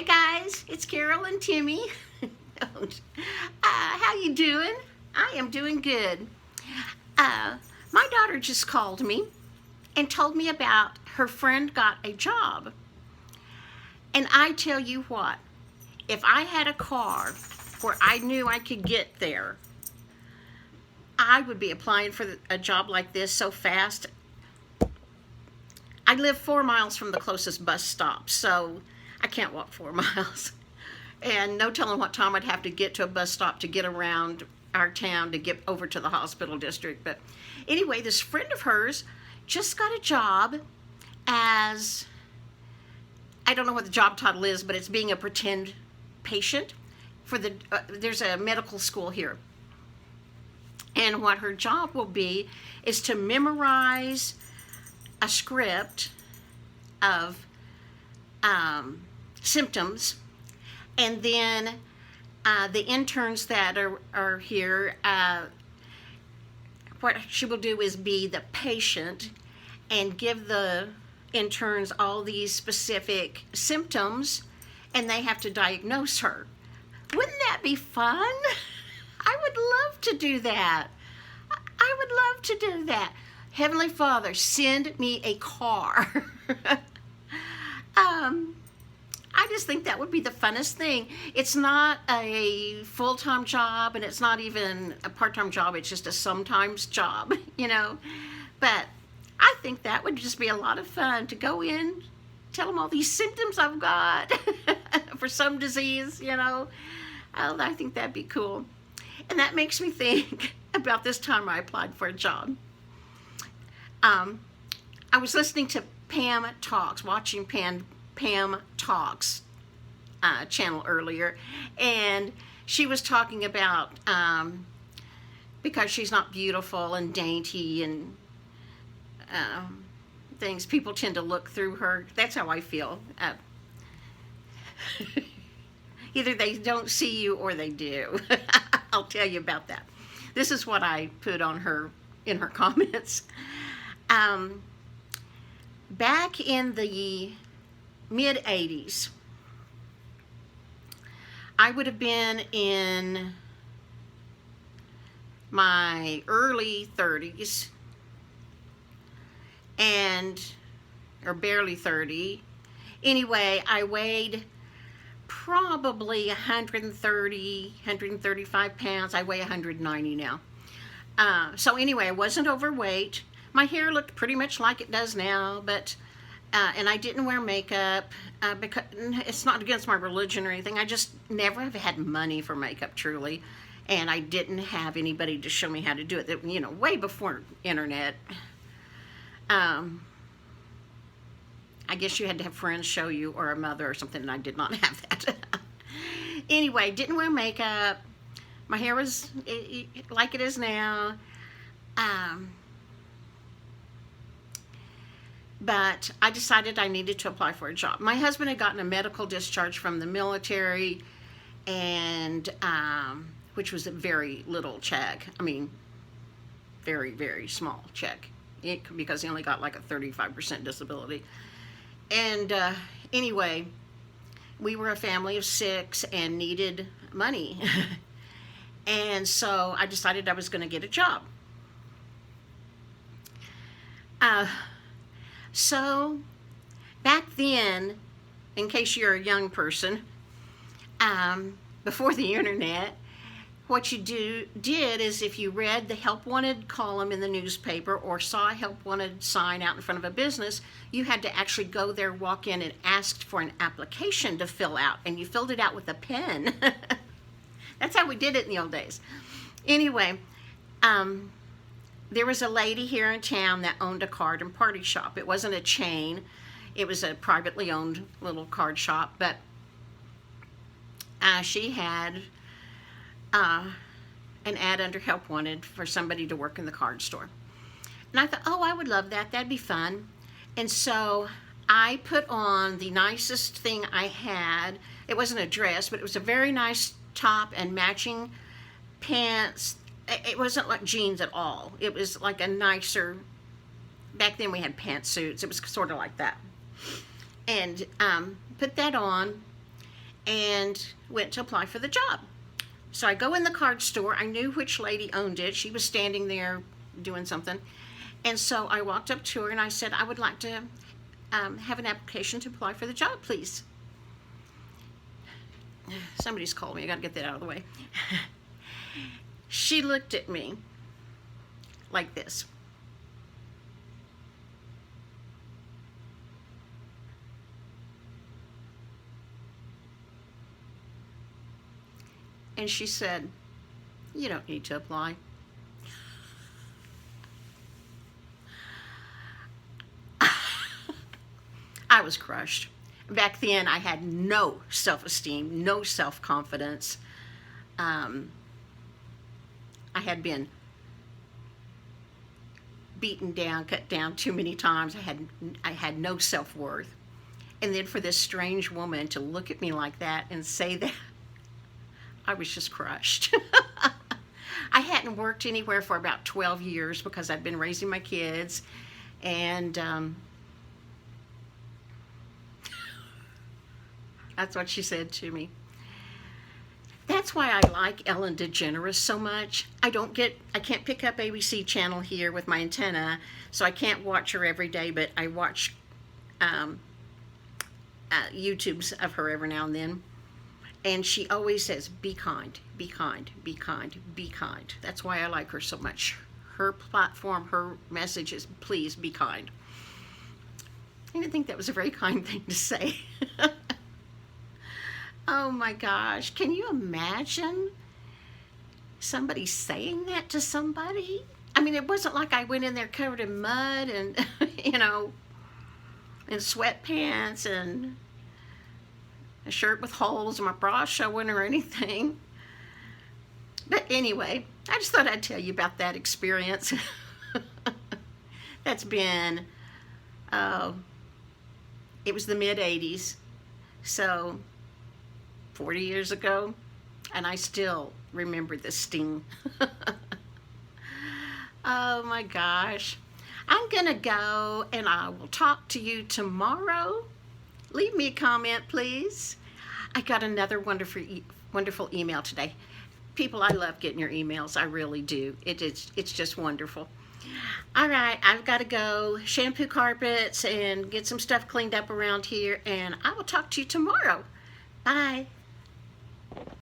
Hey guys, it's Carol and Timmy. How you doing? I am doing good. My daughter just called me and told me about her friend got a job. And I tell you what, if I had a car where I knew I could get there, I would be applying for a job like this so fast. I live 4 miles from the closest bus stop, so I can't walk 4 miles. And no telling what time I'd have to get to a bus stop to get around our town to get over to the hospital district. But anyway, this friend of hers just got a job as, I don't know what the job title is, but it's being a pretend patient for there's a medical school here. And what her job will be is to memorize a script of symptoms, and then the interns that are here, what she will do is be the patient and give the interns all these specific symptoms, and they have to diagnose her. Wouldn't that be fun? I would love to do that. I would love to do that. Heavenly Father, send me a car. I just think that would be the funnest thing. It's not a full-time job, and it's not even a part-time job. It's just a sometimes job, you know. But I think that would just be a lot of fun to go in, tell them all these symptoms I've got for some disease, you know. I think that'd be cool. And that makes me think about this time I applied for a job. I was listening to Pam Talks, watching Pam Talks channel earlier, and she was talking about because she's not beautiful and dainty and things, people tend to look through her. That's how I feel. Either they don't see you or they do. I'll tell you about that. This is what I put on her in her comments. Back in the mid-'80s, I would have been in my early 30s, or barely 30. Anyway, I weighed probably 130, 135 pounds. I weigh 190 now. So anyway, I wasn't overweight. My hair looked pretty much like it does now, but and I didn't wear makeup because it's not against my religion or anything. I just never have had money for makeup, truly, and I didn't have anybody to show me how to do it. You know, way before internet. I guess you had to have friends show you, or a mother or something, and I did not have that. Anyway, didn't wear makeup. My hair was like it is now. But I decided I needed to apply for a job. My husband had gotten a medical discharge from the military, and which was a very little check. I mean, very, very small check, because he only got like a 35% disability. And anyway, we were a family of 6 and needed money. And so I decided I was going to get a job. So back then, in case you're a young person, before the internet, what you did is if you read the Help Wanted column in the newspaper or saw a Help Wanted sign out in front of a business, you had to actually go there, walk in, and ask for an application to fill out, and you filled it out with a pen. That's how we did it in the old days. Anyway, there was a lady here in town that owned a card and party shop. It wasn't a chain. It was a privately owned little card shop, but she had an ad under Help Wanted for somebody to work in the card store. And I thought, oh, I would love that. That'd be fun. And so I put on the nicest thing I had. It wasn't a dress, but it was a very nice top and matching pants. It wasn't like jeans at all. It was like a nicer, back then we had pantsuits. It was sort of like that. And put that on, and went to apply for the job. So I go in the card store. I knew which lady owned it. She was standing there doing something. And so I walked up to her and I said, I would like to have an application to apply for the job, please. Somebody's called me. I got to get that out of the way. She looked at me like this. And she said, you don't need to apply. I was crushed. Back then, I had no self-esteem, no self-confidence. I had been beaten down, cut down too many times. I had no self-worth. And then for this strange woman to look at me like that and say that, I was just crushed. I hadn't worked anywhere for about 12 years because I'd been raising my kids. And that's what she said to me. That's why I like Ellen DeGeneres so much. I can't pick up ABC channel here with my antenna, so I can't watch her every day, but I watch YouTubes of her every now and then. And she always says, be kind, be kind, be kind, be kind. That's why I like her so much. Her platform, her message is, please be kind. I didn't think that was a very kind thing to say. Oh my gosh, can you imagine somebody saying that to somebody? I mean, it wasn't like I went in there covered in mud and, you know, in sweatpants and a shirt with holes and my bra showing or anything. But anyway, I just thought I'd tell you about that experience. That's been, it was the mid-'80s, so 40 years ago, and I still remember the sting. Oh my gosh. I'm gonna go and I will talk to you tomorrow. Leave me a comment, please. I got another wonderful email today. People, I love getting your emails. I really do. It's just wonderful. All right, I've got to go shampoo carpets and get some stuff cleaned up around here, and I will talk to you tomorrow. Bye.